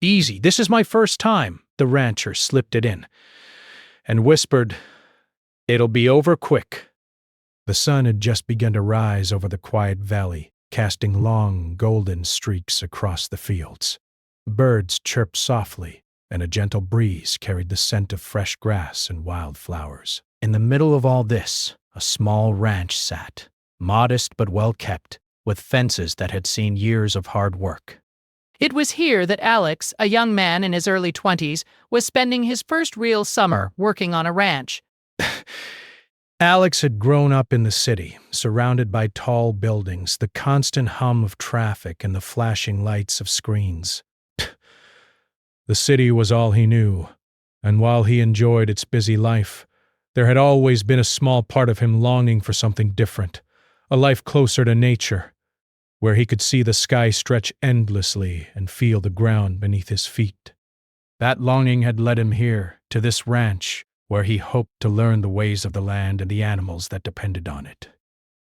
Easy, this is my first time." The rancher slipped it in and whispered, "It'll be over quick." The sun had just begun to rise over the quiet valley, casting long, golden streaks across the fields. Birds chirped softly, and a gentle breeze carried the scent of fresh grass and wildflowers. In the middle of all this, a small ranch sat, modest but well-kept, with fences that had seen years of hard work. It was here that Alex, a young man in his early 20s, was spending his first real summer working on a ranch. Alex had grown up in the city, surrounded by tall buildings, the constant hum of traffic, and the flashing lights of screens. The city was all he knew, and while he enjoyed its busy life, there had always been a small part of him longing for something different, a life closer to nature, where he could see the sky stretch endlessly and feel the ground beneath his feet. That longing had led him here, to this ranch, where he hoped to learn the ways of the land and the animals that depended on it.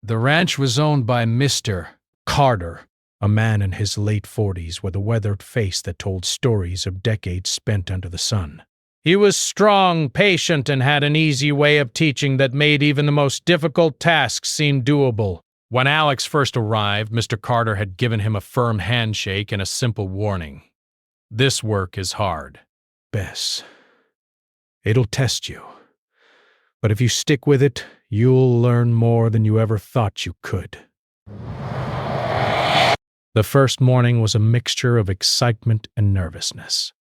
The ranch was owned by Mr. Carter, a man in his late 40s with a weathered face that told stories of decades spent under the sun. He was strong, patient, and had an easy way of teaching that made even the most difficult tasks seem doable. When Alex first arrived, Mr. Carter had given him a firm handshake and a simple warning. "This work is hard, Bess. It'll test you. But if you stick with it, you'll learn more than you ever thought you could." The first morning was a mixture of excitement and nervousness.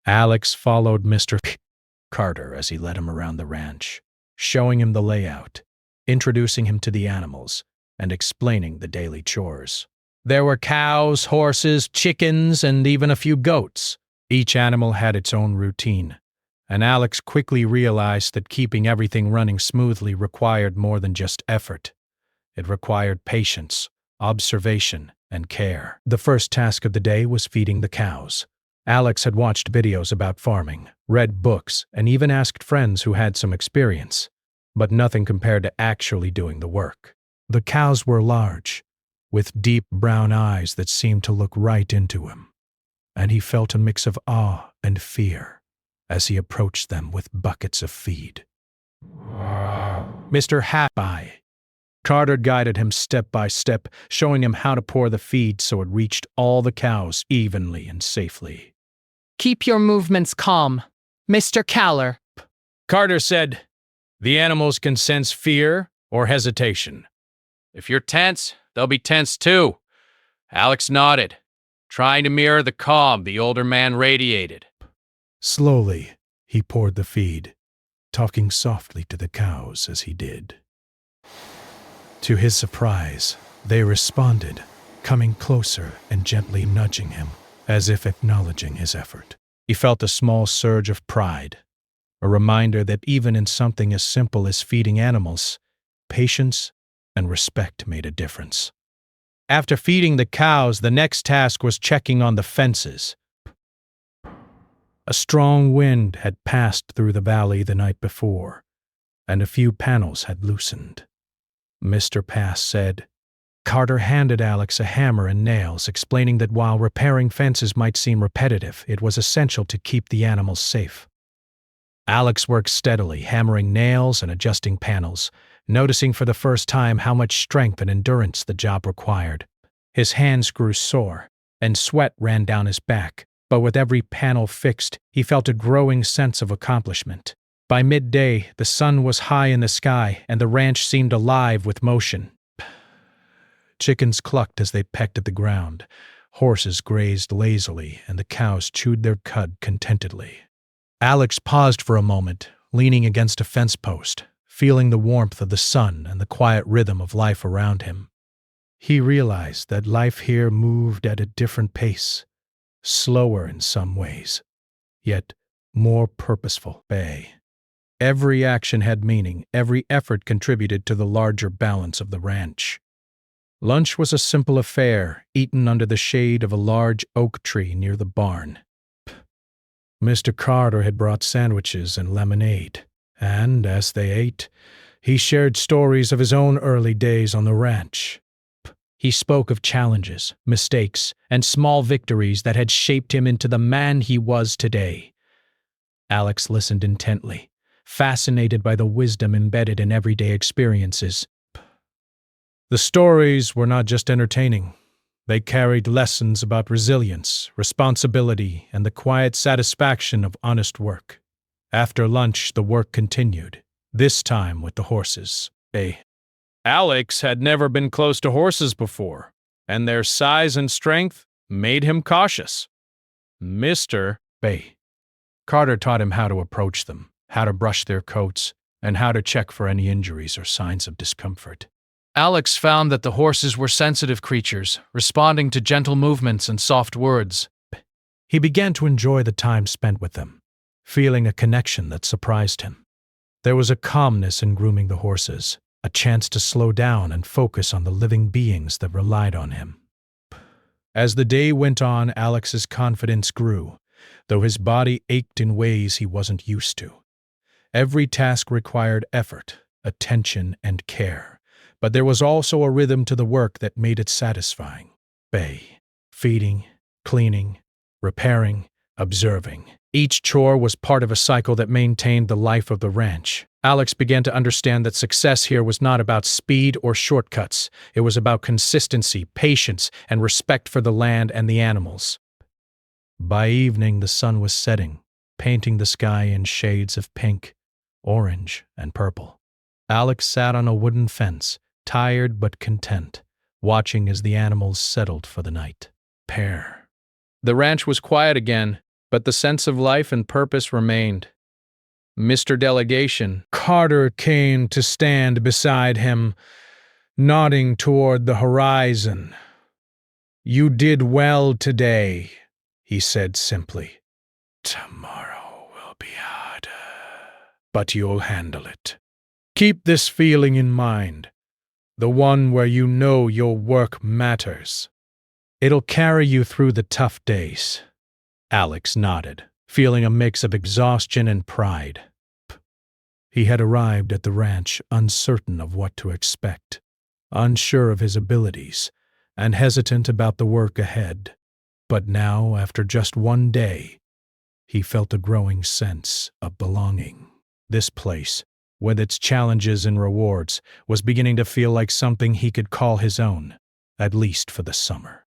Alex followed Mr. Carter as he led him around the ranch, showing him the layout, introducing him to the animals, and explaining the daily chores. There were cows, horses, chickens, and even a few goats. Each animal had its own routine, and Alex quickly realized that keeping everything running smoothly required more than just effort. It required patience, observation, and care. The first task of the day was feeding the cows. Alex had watched videos about farming, read books, and even asked friends who had some experience, but nothing compared to actually doing the work. The cows were large, with deep brown eyes that seemed to look right into him, and he felt a mix of awe and fear as he approached them with buckets of feed. Mr. Happy. Carter guided him step by step, showing him how to pour the feed so it reached all the cows evenly and safely. "Keep your movements calm, Mr. Cowler," Carter said. "The animals can sense fear or hesitation. If you're tense, they'll be tense too." Alex nodded, trying to mirror the calm the older man radiated. Slowly, he poured the feed, talking softly to the cows as he did. To his surprise, they responded, coming closer and gently nudging him, as if acknowledging his effort. He felt a small surge of pride, a reminder that even in something as simple as feeding animals, patience and respect made a difference. After feeding the cows, the next task was checking on the fences. A strong wind had passed through the valley the night before, and a few panels had loosened. Mr. Pass said. Carter handed Alex a hammer and nails, explaining that while repairing fences might seem repetitive, it was essential to keep the animals safe. Alex worked steadily, hammering nails and adjusting panels, noticing for the first time how much strength and endurance the job required. His hands grew sore, and sweat ran down his back, but with every panel fixed, he felt a growing sense of accomplishment. By midday, the sun was high in the sky, and the ranch seemed alive with motion. Chickens clucked as they pecked at the ground, horses grazed lazily, and the cows chewed their cud contentedly. Alex paused for a moment, leaning against a fence post, feeling the warmth of the sun and the quiet rhythm of life around him. He realized that life here moved at a different pace, slower in some ways, yet more purposeful. Every action had meaning, every effort contributed to the larger balance of the ranch. Lunch was a simple affair, eaten under the shade of a large oak tree near the barn. Mr. Carter had brought sandwiches and lemonade, and, as they ate, he shared stories of his own early days on the ranch. He spoke of challenges, mistakes, and small victories that had shaped him into the man he was today. Alex listened intently, fascinated by the wisdom embedded in everyday experiences. The stories were not just entertaining. They carried lessons about resilience, responsibility, and the quiet satisfaction of honest work. After lunch, the work continued, this time with the horses. Alex had never been close to horses before, and their size and strength made him cautious. Mr. Carter taught him how to approach them, how to brush their coats, and how to check for any injuries or signs of discomfort. Alex found that the horses were sensitive creatures, responding to gentle movements and soft words. He began to enjoy the time spent with them, feeling a connection that surprised him. There was a calmness in grooming the horses, a chance to slow down and focus on the living beings that relied on him. As the day went on, Alex's confidence grew, though his body ached in ways he wasn't used to. Every task required effort, attention, and care, but there was also a rhythm to the work that made it satisfying. Feeding, cleaning, repairing, observing. Each chore was part of a cycle that maintained the life of the ranch. Alex began to understand that success here was not about speed or shortcuts. It was about consistency, patience, and respect for the land and the animals. By evening, the sun was setting, painting the sky in shades of pink, orange, and purple. Alex sat on a wooden fence, tired but content, watching as the animals settled for the night. The ranch was quiet again, but the sense of life and purpose remained. Mr. Delegation, Carter came to stand beside him, nodding toward the horizon. "You did well today," he said simply. "Tomorrow will be harder, but you'll handle it. Keep this feeling in mind, the one where you know your work matters. It'll carry you through the tough days." Alex nodded, feeling a mix of exhaustion and pride. He had arrived at the ranch uncertain of what to expect, unsure of his abilities, and hesitant about the work ahead. But now, after just one day, he felt a growing sense of belonging. This place, with its challenges and rewards, was beginning to feel like something he could call his own, at least for the summer.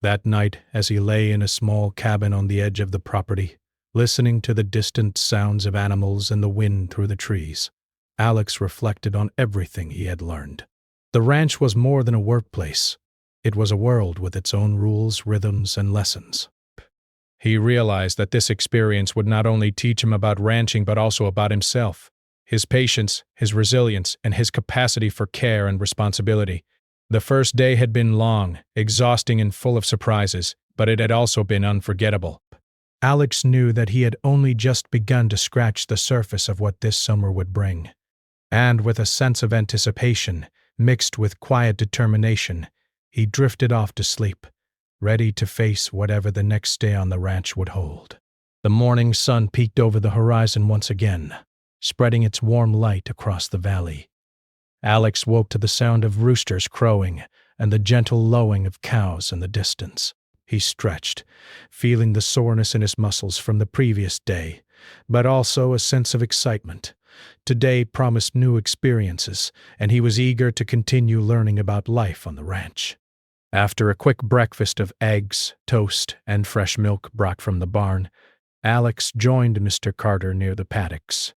That night, as he lay in a small cabin on the edge of the property, listening to the distant sounds of animals and the wind through the trees, Alex reflected on everything he had learned. The ranch was more than a workplace. It was a world with its own rules, rhythms, and lessons. He realized that this experience would not only teach him about ranching but also about himself, his patience, his resilience, and his capacity for care and responsibility. The first day had been long, exhausting, and full of surprises, but it had also been unforgettable. Alex knew that he had only just begun to scratch the surface of what this summer would bring. And with a sense of anticipation, mixed with quiet determination, he drifted off to sleep, ready to face whatever the next day on the ranch would hold. The morning sun peeked over the horizon once again, spreading its warm light across the valley. Alex woke to the sound of roosters crowing and the gentle lowing of cows in the distance. He stretched, feeling the soreness in his muscles from the previous day, but also a sense of excitement. Today promised new experiences, and he was eager to continue learning about life on the ranch. After a quick breakfast of eggs, toast, and fresh milk brought from the barn, Alex joined Mr. Carter near the paddocks.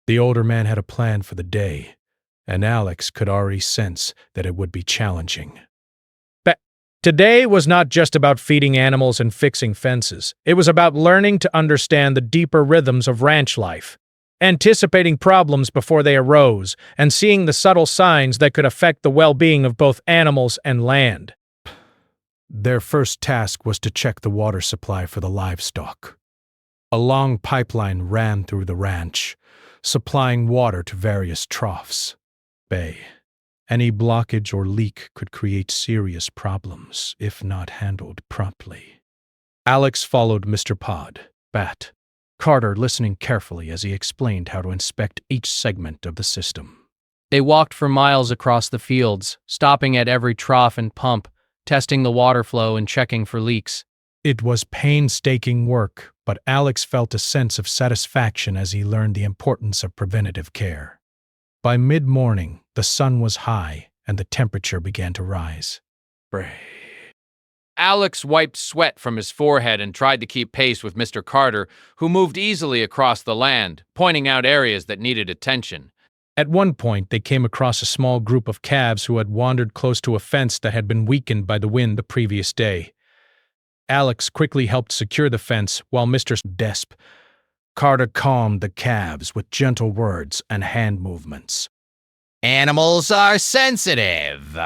The older man had a plan for the day, and Alex could already sense that it would be challenging. Today was not just about feeding animals and fixing fences. It was about learning to understand the deeper rhythms of ranch life, anticipating problems before they arose, and seeing the subtle signs that could affect the well-being of both animals and land. Their first task was to check the water supply for the livestock. A long pipeline ran through the ranch, supplying water to various troughs. Any blockage or leak could create serious problems if not handled promptly. Alex followed Mr. Bat, Carter listening carefully as he explained how to inspect each segment of the system. They walked for miles across the fields, stopping at every trough and pump, testing the water flow and checking for leaks. It was painstaking work, but Alex felt a sense of satisfaction as he learned the importance of preventative care. By mid-morning, the sun was high and the temperature began to rise. Alex wiped sweat from his forehead and tried to keep pace with Mr. Carter, who moved easily across the land, pointing out areas that needed attention. At one point, they came across a small group of calves who had wandered close to a fence that had been weakened by the wind the previous day. Alex quickly helped secure the fence while Mr. Carter calmed the calves with gentle words and hand movements. Animals are sensitive.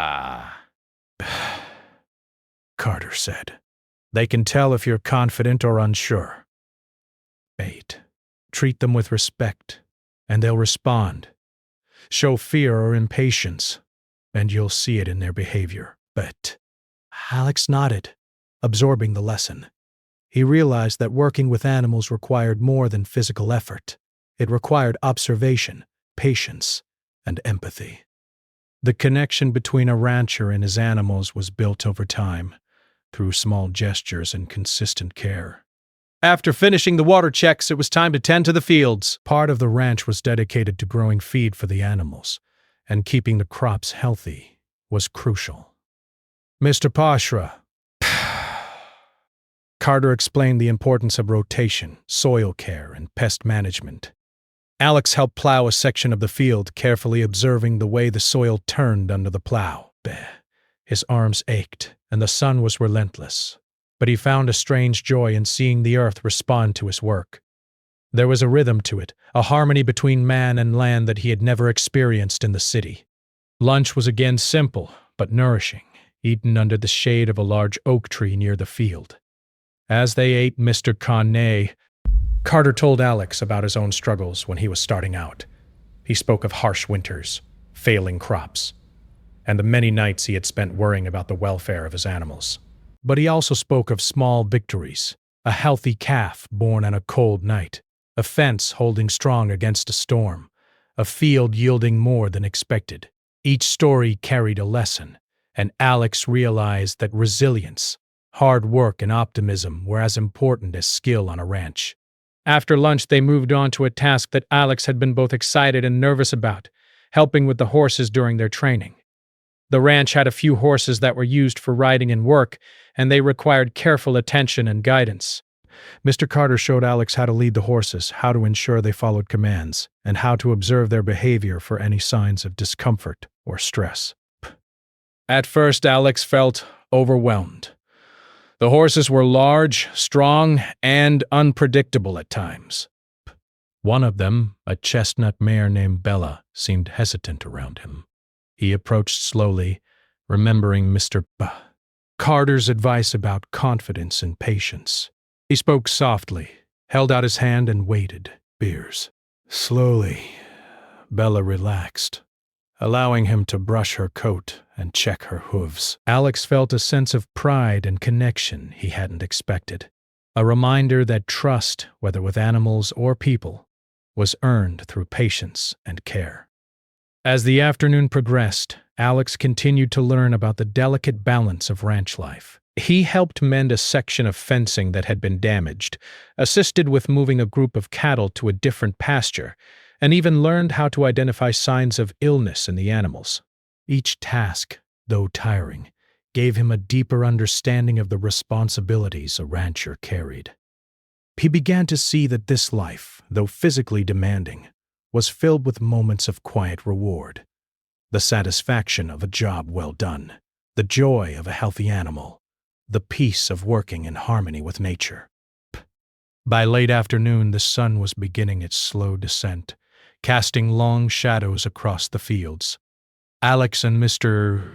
Carter said. They can tell if you're confident or unsure. Treat them with respect, and they'll respond. Show fear or impatience, and you'll see it in their behavior. But Alex nodded, absorbing the lesson. He realized that working with animals required more than physical effort. It required observation, patience, and empathy. The connection between a rancher and his animals was built over time, through small gestures and consistent care. After finishing the water checks, it was time to tend to the fields. Part of the ranch was dedicated to growing feed for the animals, and keeping the crops healthy was crucial. Mr. Pashra, Carter explained the importance of rotation, soil care, and pest management. Alex helped plow a section of the field, carefully observing the way the soil turned under the plow. His arms ached, and the sun was relentless, but he found a strange joy in seeing the earth respond to his work. There was a rhythm to it, a harmony between man and land that he had never experienced in the city. Lunch was again simple, but nourishing, eaten under the shade of a large oak tree near the field. As they ate, Mr. Carter told Alex about his own struggles when he was starting out. He spoke of harsh winters, failing crops, and the many nights he had spent worrying about the welfare of his animals. But he also spoke of small victories, a healthy calf born on a cold night, a fence holding strong against a storm, a field yielding more than expected. Each story carried a lesson, and Alex realized that resilience, hard work, and optimism were as important as skill on a ranch. After lunch, they moved on to a task that Alex had been both excited and nervous about, helping with the horses during their training. The ranch had a few horses that were used for riding and work, and they required careful attention and guidance. Mr. Carter showed Alex how to lead the horses, how to ensure they followed commands, and how to observe their behavior for any signs of discomfort or stress. At first, Alex felt overwhelmed. The horses were large, strong, and unpredictable at times. One of them, a chestnut mare named Bella, seemed hesitant around him. He approached slowly, remembering Mr. Carter's advice about confidence and patience. He spoke softly, held out his hand, and waited. Slowly, Bella relaxed, allowing him to brush her coat and check her hooves. Alex felt a sense of pride and connection he hadn't expected, a reminder that trust, whether with animals or people, was earned through patience and care. As the afternoon progressed, Alex continued to learn about the delicate balance of ranch life. He helped mend a section of fencing that had been damaged, assisted with moving a group of cattle to a different pasture, and even learned how to identify signs of illness in the animals. Each task, though tiring, gave him a deeper understanding of the responsibilities a rancher carried. He began to see that this life, though physically demanding, was filled with moments of quiet reward. The satisfaction of a job well done, the joy of a healthy animal, the peace of working in harmony with nature. By late afternoon, the sun was beginning its slow descent, casting long shadows across the fields. Alex and Mr.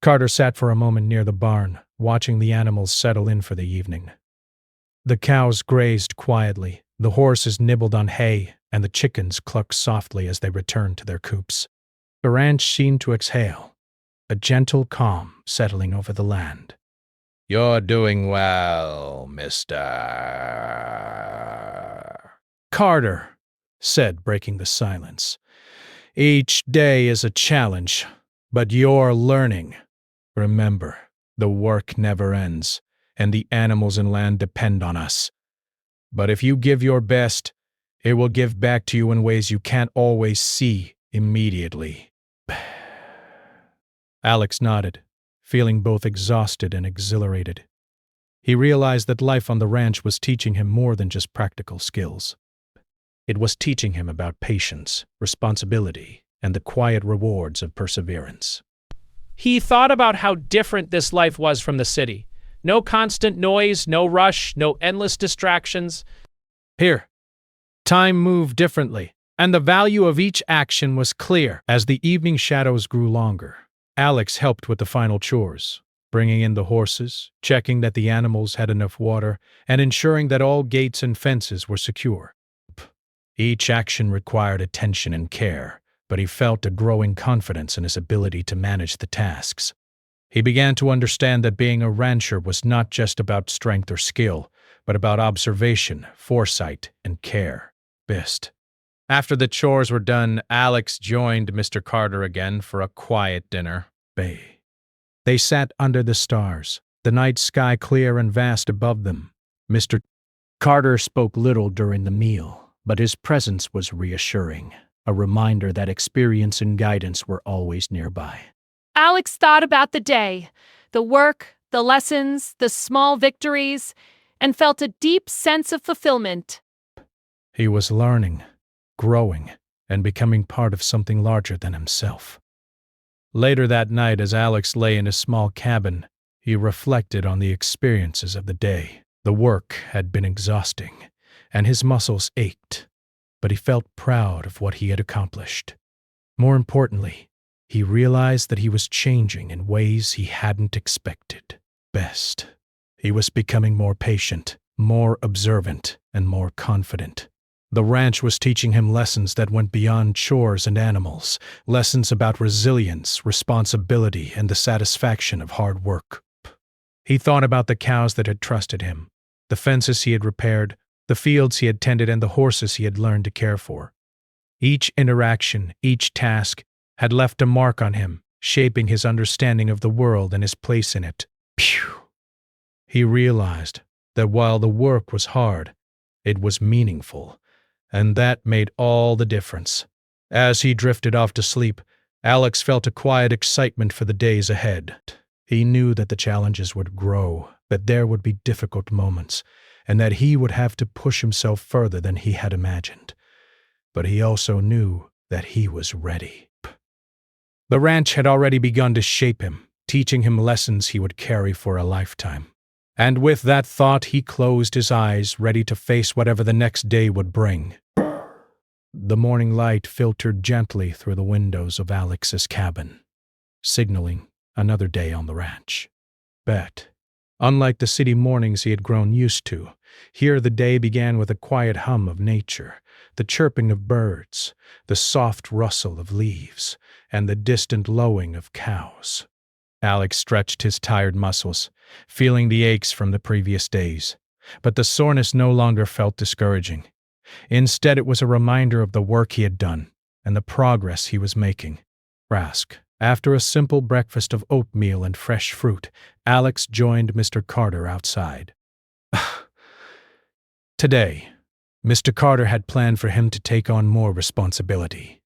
Carter sat for a moment near the barn, watching the animals settle in for the evening. The cows grazed quietly, the horses nibbled on hay, and the chickens clucked softly as they returned to their coops. The ranch seemed to exhale, a gentle calm settling over the land. "You're doing well, Mr. Carter said, breaking the silence. Each day is a challenge, but you're learning. Remember, the work never ends, and the animals and land depend on us. But if you give your best, it will give back to you in ways you can't always see immediately. Alex nodded, feeling both exhausted and exhilarated. He realized that life on the ranch was teaching him more than just practical skills. It was teaching him about patience, responsibility, and the quiet rewards of perseverance. He thought about how different this life was from the city. No constant noise, no rush, no endless distractions. Here, time moved differently, and the value of each action was clear as the evening shadows grew longer. Alex helped with the final chores, bringing in the horses, checking that the animals had enough water, and ensuring that all gates and fences were secure. Each action required attention and care, but he felt a growing confidence in his ability to manage the tasks. He began to understand that being a rancher was not just about strength or skill, but about observation, foresight, and care. Best. After the chores were done, Alex joined Mr. Carter again for a quiet dinner. They sat under the stars, the night sky clear and vast above them. Mr. Carter spoke little during the meal, but his presence was reassuring, a reminder that experience and guidance were always nearby. Alex thought about the day, the work, the lessons, the small victories, and felt a deep sense of fulfillment. He was learning, growing, and becoming part of something larger than himself. Later that night, as Alex lay in his small cabin, he reflected on the experiences of the day. The work had been exhausting, and his muscles ached, but he felt proud of what he had accomplished. More importantly, he realized that he was changing in ways he hadn't expected. Best. He was becoming more patient, more observant, and more confident. The ranch was teaching him lessons that went beyond chores and animals, lessons about resilience, responsibility, and the satisfaction of hard work. He thought about the cows that had trusted him, the fences he had repaired, the fields he had tended, and the horses he had learned to care for. Each interaction, each task, had left a mark on him, shaping his understanding of the world and his place in it. He realized that while the work was hard, it was meaningful, and that made all the difference. As he drifted off to sleep, Alex felt a quiet excitement for the days ahead. He knew that the challenges would grow, that there would be difficult moments, and that he would have to push himself further than he had imagined. But he also knew that he was ready. The ranch had already begun to shape him, teaching him lessons he would carry for a lifetime. And with that thought, he closed his eyes, ready to face whatever the next day would bring. The morning light filtered gently through the windows of Alex's cabin, signaling another day on the ranch. But, unlike the city mornings he had grown used to, here the day began with a quiet hum of nature, the chirping of birds, the soft rustle of leaves, and the distant lowing of cows. Alex stretched his tired muscles, feeling the aches from the previous days, but the soreness no longer felt discouraging. Instead, it was a reminder of the work he had done and the progress he was making. After a simple breakfast of oatmeal and fresh fruit, Alex joined Mr. Carter outside. Today, Mr. Carter had planned for him to take on more responsibility.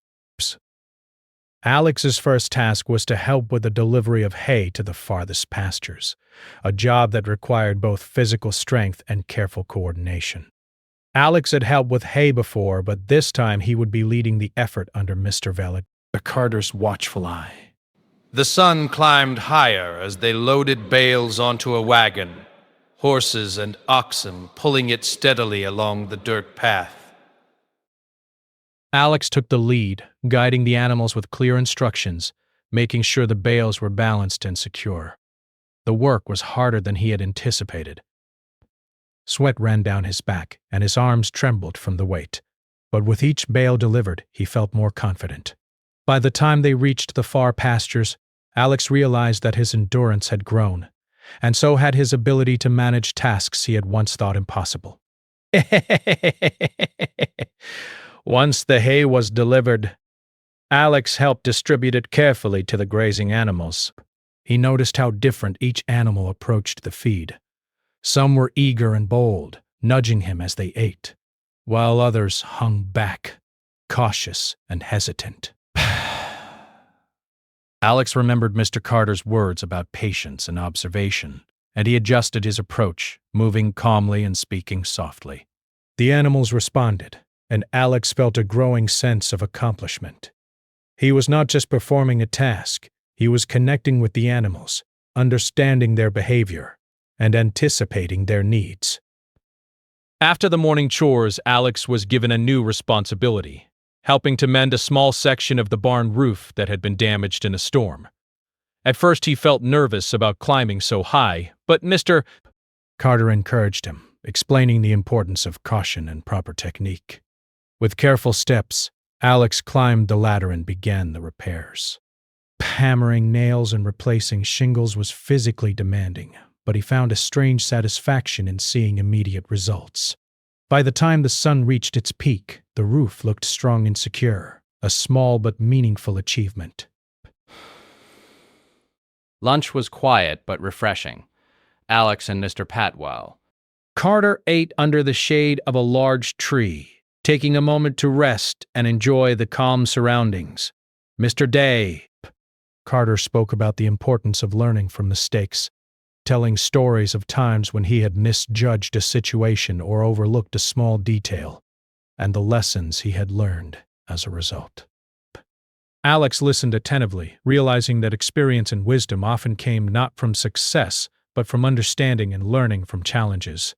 Alex's first task was to help with the delivery of hay to the farthest pastures, a job that required both physical strength and careful coordination. Alex had helped with hay before, but this time he would be leading the effort under Mr. Carter's watchful eye. The sun climbed higher as they loaded bales onto a wagon, horses and oxen pulling it steadily along the dirt path. Alex took the lead, guiding the animals with clear instructions, making sure the bales were balanced and secure. The work was harder than he had anticipated. Sweat ran down his back, and his arms trembled from the weight. But with each bale delivered, he felt more confident. By the time they reached the far pastures, Alex realized that his endurance had grown, and so had his ability to manage tasks he had once thought impossible. Once the hay was delivered, Alex helped distribute it carefully to the grazing animals. He noticed how different each animal approached the feed. Some were eager and bold, nudging him as they ate, while others hung back, cautious and hesitant. Alex remembered Mr. Carter's words about patience and observation, and he adjusted his approach, moving calmly and speaking softly. The animals responded, and Alex felt a growing sense of accomplishment. He was not just performing a task, he was connecting with the animals, understanding their behavior, and anticipating their needs. After the morning chores, Alex was given a new responsibility, helping to mend a small section of the barn roof that had been damaged in a storm. At first he felt nervous about climbing so high, but Mr. Carter encouraged him, explaining the importance of caution and proper technique. With careful steps, Alex climbed the ladder and began the repairs. Hammering nails and replacing shingles was physically demanding, but he found a strange satisfaction in seeing immediate results. By the time the sun reached its peak, the roof looked strong and secure, a small but meaningful achievement. Lunch was quiet but refreshing. Alex and Mr. Patwell. Carter ate under the shade of a large tree, taking a moment to rest and enjoy the calm surroundings. Mr. Day. Carter spoke about the importance of learning from mistakes, telling stories of times when he had misjudged a situation or overlooked a small detail, and the lessons he had learned as a result. Alex listened attentively, realizing that experience and wisdom often came not from success, but from understanding and learning from challenges.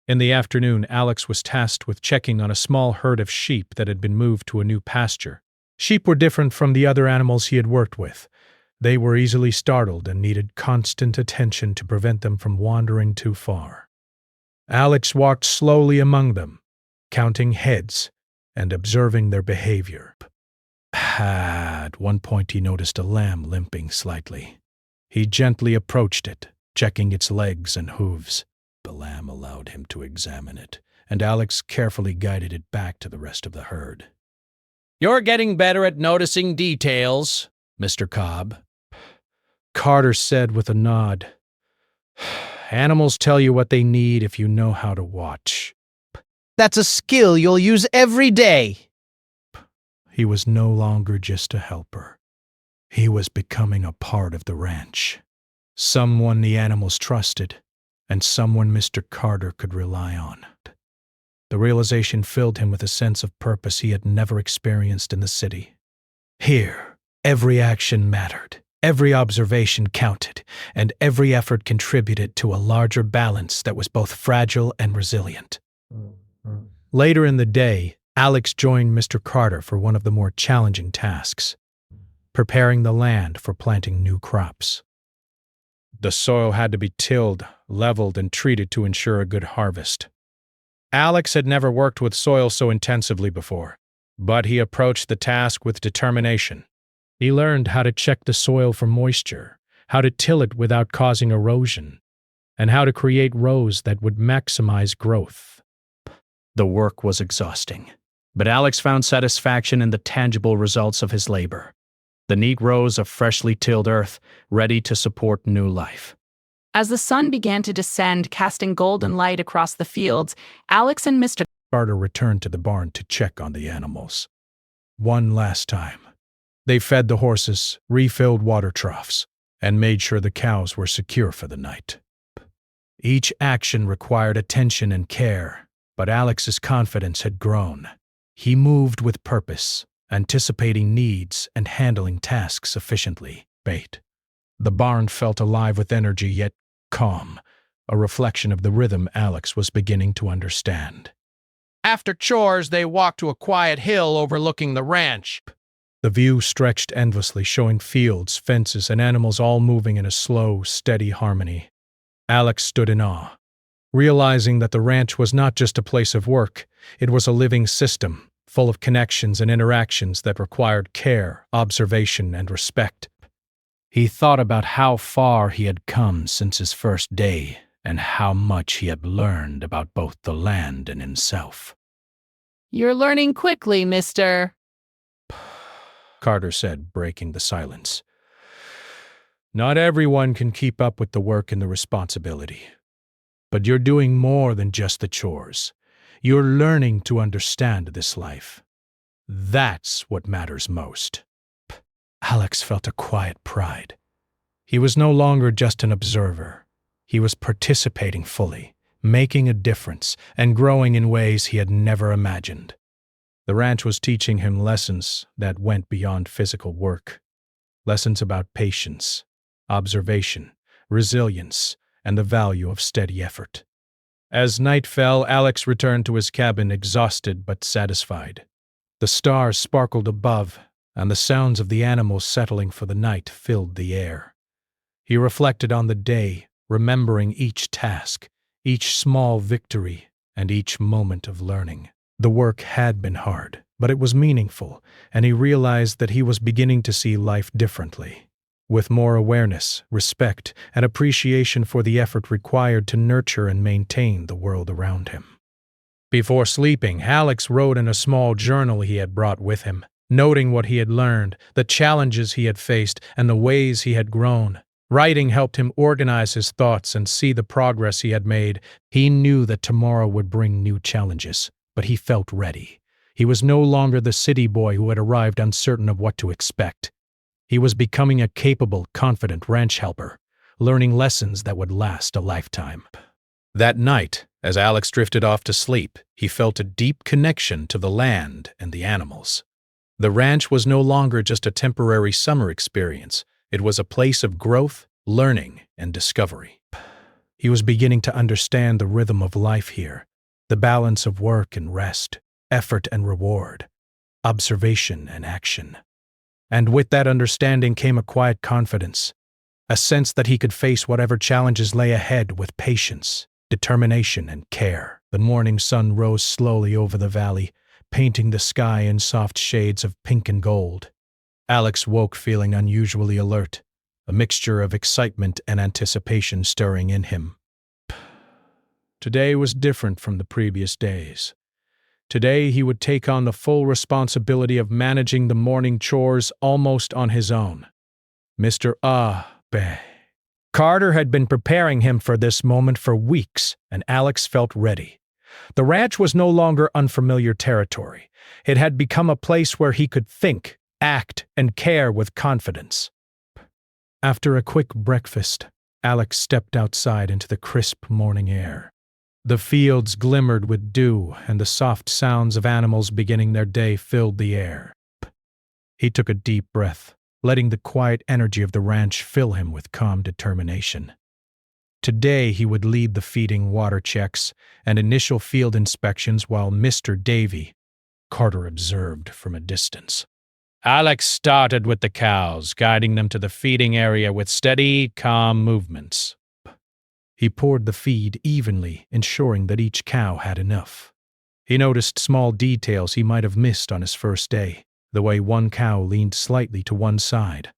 In the afternoon, Alex was tasked with checking on a small herd of sheep that had been moved to a new pasture. Sheep were different from the other animals he had worked with. They were easily startled and needed constant attention to prevent them from wandering too far. Alex walked slowly among them, counting heads and observing their behavior. At one point he noticed a lamb limping slightly. He gently approached it, checking its legs and hooves. The lamb allowed him to examine it, and Alex carefully guided it back to the rest of the herd. "You're getting better at noticing details, Mr. Cobb," Carter said with a nod. "Animals tell you what they need if you know how to watch." "That's a skill you'll use every day." He was no longer just a helper. He was becoming a part of the ranch. Someone the animals trusted, and someone Mr. Carter could rely on. The realization filled him with a sense of purpose he had never experienced in the city. Here, every action mattered, every observation counted, and every effort contributed to a larger balance that was both fragile and resilient. Later in the day, Alex joined Mr. Carter for one of the more challenging tasks, preparing the land for planting new crops. The soil had to be tilled, leveled, and treated to ensure a good harvest. Alex had never worked with soil so intensively before, but he approached the task with determination. He learned how to check the soil for moisture, how to till it without causing erosion, and how to create rows that would maximize growth. The work was exhausting, but Alex found satisfaction in the tangible results of his labor. The neat rows of freshly tilled earth, ready to support new life. As the sun began to descend, casting golden light across the fields, Alex and Mr. Carter returned to the barn to check on the animals. One last time. They fed the horses, refilled water troughs, and made sure the cows were secure for the night. Each action required attention and care, but Alex's confidence had grown. He moved with purpose, anticipating needs and handling tasks efficiently. The barn felt alive with energy yet calm, a reflection of the rhythm Alex was beginning to understand. After chores, they walked to a quiet hill overlooking the ranch. The view stretched endlessly, showing fields, fences, and animals all moving in a slow, steady harmony. Alex stood in awe, realizing that the ranch was not just a place of work, it was a living system, full of connections and interactions that required care, observation, and respect. He thought about how far he had come since his first day and how much he had learned about both the land and himself. You're learning quickly, mister. Carter said, breaking the silence. Not everyone can keep up with the work and the responsibility. But you're doing more than just the chores. You're learning to understand this life. That's what matters most. Alex felt a quiet pride. He was no longer just an observer. He was participating fully, making a difference, and growing in ways he had never imagined. The ranch was teaching him lessons that went beyond physical work. Lessons about patience, observation, resilience, and the value of steady effort. As night fell, Alex returned to his cabin exhausted but satisfied. The stars sparkled above, and the sounds of the animals settling for the night filled the air. He reflected on the day, remembering each task, each small victory, and each moment of learning. The work had been hard, but it was meaningful, and he realized that he was beginning to see life differently, with more awareness, respect, and appreciation for the effort required to nurture and maintain the world around him. Before sleeping, Alex wrote in a small journal he had brought with him, noting what he had learned, the challenges he had faced, and the ways he had grown. Writing helped him organize his thoughts and see the progress he had made. He knew that tomorrow would bring new challenges, but he felt ready. He was no longer the city boy who had arrived uncertain of what to expect. He was becoming a capable, confident ranch helper, learning lessons that would last a lifetime. That night, as Alex drifted off to sleep, he felt a deep connection to the land and the animals. The ranch was no longer just a temporary summer experience. It was a place of growth, learning, and discovery. He was beginning to understand the rhythm of life here, the balance of work and rest, effort and reward, observation and action. And with that understanding came a quiet confidence, a sense that he could face whatever challenges lay ahead with patience, determination, and care. The morning sun rose slowly over the valley, painting the sky in soft shades of pink and gold. Alex woke feeling unusually alert, a mixture of excitement and anticipation stirring in him. Today was different from the previous days. Today he would take on the full responsibility of managing the morning chores almost on his own. Mr. Carter had been preparing him for this moment for weeks, and Alex felt ready. The ranch was no longer unfamiliar territory. It had become a place where he could think, act, and care with confidence. After a quick breakfast, Alex stepped outside into the crisp morning air. The fields glimmered with dew, and the soft sounds of animals beginning their day filled the air. He took a deep breath, letting the quiet energy of the ranch fill him with calm determination. Today he would lead the feeding, water checks, and initial field inspections while Mr. Davy, Carter observed from a distance. Alex started with the cows, guiding them to the feeding area with steady, calm movements. He poured the feed evenly, ensuring that each cow had enough. He noticed small details he might have missed on his first day, the way one cow leaned slightly to one side,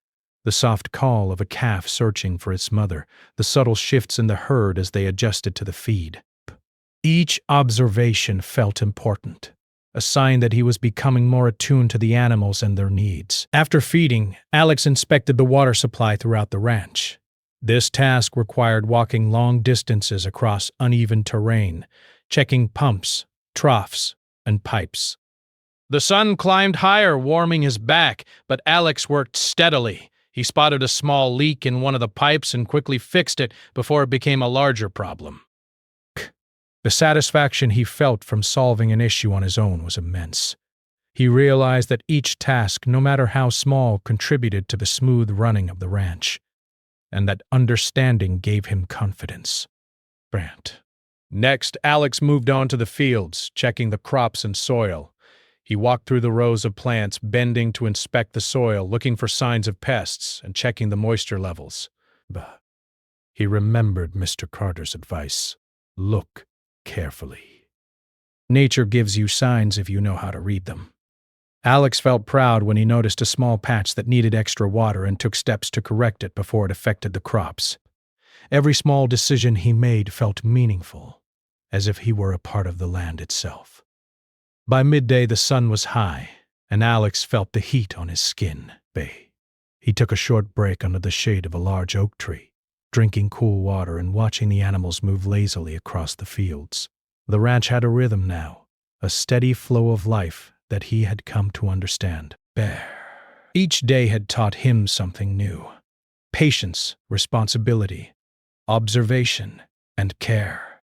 the soft call of a calf searching for its mother, the subtle shifts in the herd as they adjusted to the feed. Each observation felt important, a sign that he was becoming more attuned to the animals and their needs. After feeding, Alex inspected the water supply throughout the ranch. This task required walking long distances across uneven terrain, checking pumps, troughs, and pipes. The sun climbed higher, warming his back, but Alex worked steadily. He spotted a small leak in one of the pipes and quickly fixed it before it became a larger problem. The satisfaction he felt from solving an issue on his own was immense. He realized that each task, no matter how small, contributed to the smooth running of the ranch, and that understanding gave him confidence. Next, Alex moved on to the fields, checking the crops and soil. He walked through the rows of plants, bending to inspect the soil, looking for signs of pests, and checking the moisture levels. He remembered Mr. Carter's advice. Look carefully. Nature gives you signs if you know how to read them. Alex felt proud when he noticed a small patch that needed extra water and took steps to correct it before it affected the crops. Every small decision he made felt meaningful, as if he were a part of the land itself. By midday, the sun was high, and Alex felt the heat on his skin. He took a short break under the shade of a large oak tree, drinking cool water and watching the animals move lazily across the fields. The ranch had a rhythm now, a steady flow of life that he had come to understand. Each day had taught him something new: patience, responsibility, observation, and care.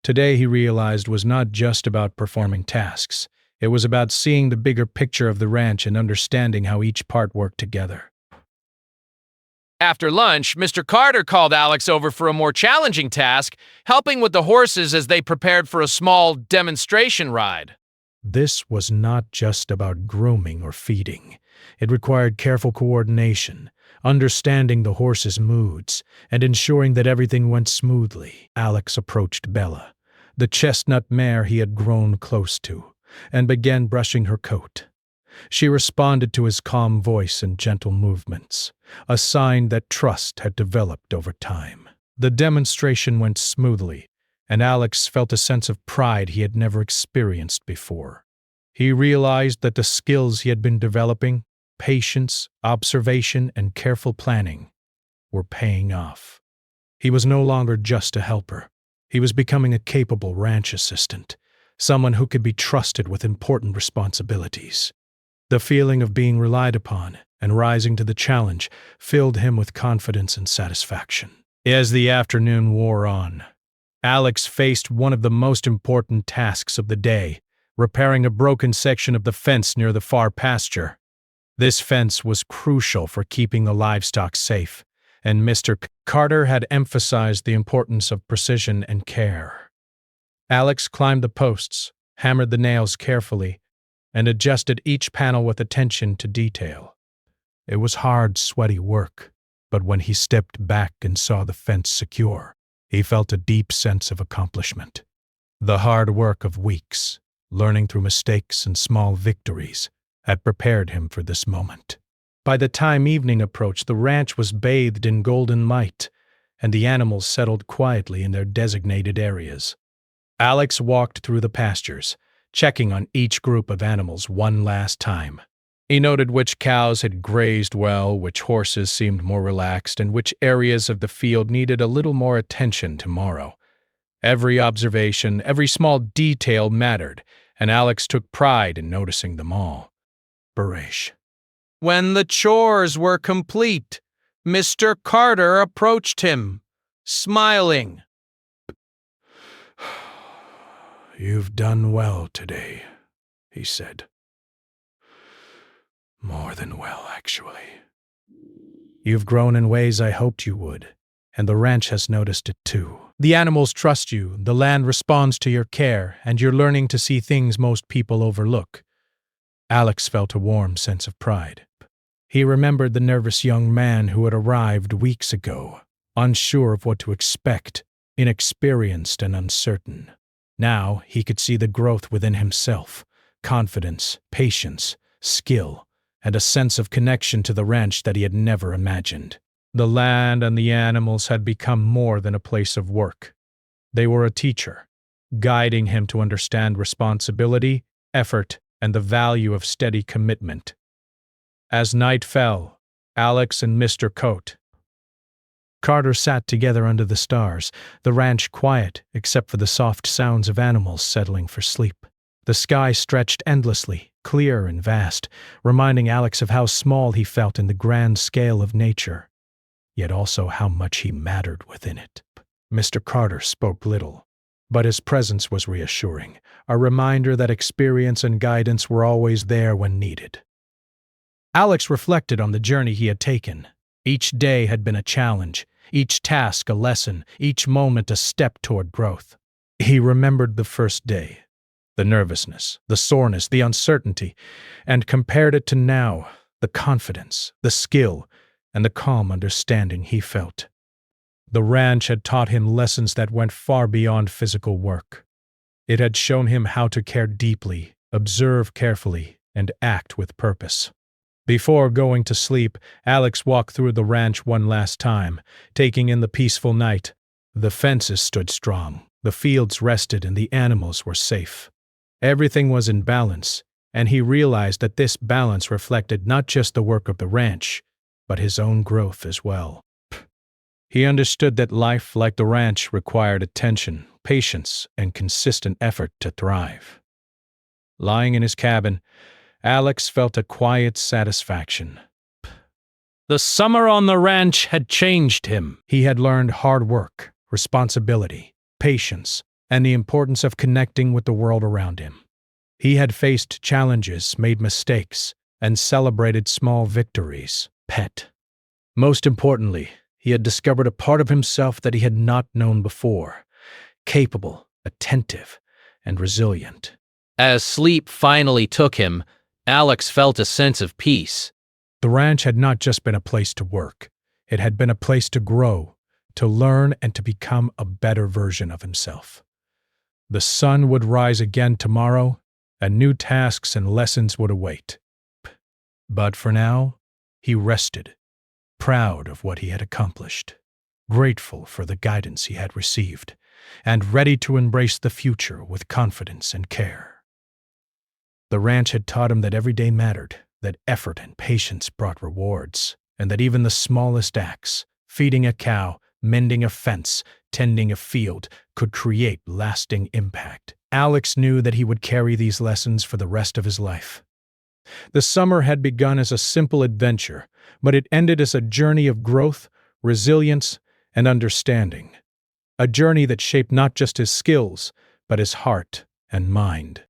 Today, he realized, was not just about performing tasks. It was about seeing the bigger picture of the ranch and understanding how each part worked together. After lunch, Mr. Carter called Alex over for a more challenging task, helping with the horses as they prepared for a small demonstration ride. This was not just about grooming or feeding. It required careful coordination, understanding the horses' moods, and ensuring that everything went smoothly. Alex approached Bella, the chestnut mare he had grown close to, and began brushing her coat. She responded to his calm voice and gentle movements, a sign that trust had developed over time. The demonstration went smoothly, and Alex felt a sense of pride he had never experienced before. He realized that the skills he had been developing, patience, observation, and careful planning, were paying off. He was no longer just a helper. He was becoming a capable ranch assistant, someone who could be trusted with important responsibilities. The feeling of being relied upon and rising to the challenge filled him with confidence and satisfaction. As the afternoon wore on, Alex faced one of the most important tasks of the day: repairing a broken section of the fence near the far pasture. This fence was crucial for keeping the livestock safe, and Mr. Carter had emphasized the importance of precision and care. Alex climbed the posts, hammered the nails carefully, and adjusted each panel with attention to detail. It was hard, sweaty work, but when he stepped back and saw the fence secure, he felt a deep sense of accomplishment. The hard work of weeks, learning through mistakes and small victories, had prepared him for this moment. By the time evening approached, the ranch was bathed in golden light, and the animals settled quietly in their designated areas. Alex walked through the pastures, checking on each group of animals one last time. He noted which cows had grazed well, which horses seemed more relaxed, and which areas of the field needed a little more attention tomorrow. Every observation, every small detail mattered, and Alex took pride in noticing them all. When the chores were complete, Mr. Carter approached him, smiling. "You've done well today," he said. "More than well, actually. You've grown in ways I hoped you would, and the ranch has noticed it too. The animals trust you, the land responds to your care, and you're learning to see things most people overlook." Alex felt a warm sense of pride. He remembered the nervous young man who had arrived weeks ago, unsure of what to expect, inexperienced and uncertain. Now he could see the growth within himself: confidence, patience, skill, and a sense of connection to the ranch that he had never imagined. The land and the animals had become more than a place of work. They were a teacher, guiding him to understand responsibility, effort, and the value of steady commitment. As night fell, Alex and Mr. Carter sat together under the stars, the ranch quiet except for the soft sounds of animals settling for sleep. The sky stretched endlessly, clear and vast, reminding Alex of how small he felt in the grand scale of nature, yet also how much he mattered within it. Mr. Carter spoke little, but his presence was reassuring, a reminder that experience and guidance were always there when needed. Alex reflected on the journey he had taken. Each day had been a challenge, each task a lesson, each moment a step toward growth. He remembered the first day, the nervousness, the soreness, the uncertainty, and compared it to now, the confidence, the skill, and the calm understanding he felt. The ranch had taught him lessons that went far beyond physical work. It had shown him how to care deeply, observe carefully, and act with purpose. Before going to sleep, Alex walked through the ranch one last time, taking in the peaceful night. The fences stood strong, the fields rested, and the animals were safe. Everything was in balance, and he realized that this balance reflected not just the work of the ranch, but his own growth as well. He understood that life, like the ranch, required attention, patience, and consistent effort to thrive. Lying in his cabin, Alex felt a quiet satisfaction. The summer on the ranch had changed him. He had learned hard work, responsibility, patience, and the importance of connecting with the world around him. He had faced challenges, made mistakes, and celebrated small victories. Most importantly, he had discovered a part of himself that he had not known before, capable, attentive, and resilient. As sleep finally took him, Alex felt a sense of peace. The ranch had not just been a place to work. It had been a place to grow, to learn, and to become a better version of himself. The sun would rise again tomorrow, and new tasks and lessons would await. But for now, he rested, proud of what he had accomplished, grateful for the guidance he had received, and ready to embrace the future with confidence and care. The ranch had taught him that every day mattered, that effort and patience brought rewards, and that even the smallest acts, feeding a cow, mending a fence, tending a field, could create lasting impact. Alex knew that he would carry these lessons for the rest of his life. The summer had begun as a simple adventure, but it ended as a journey of growth, resilience, and understanding. A journey that shaped not just his skills, but his heart and mind.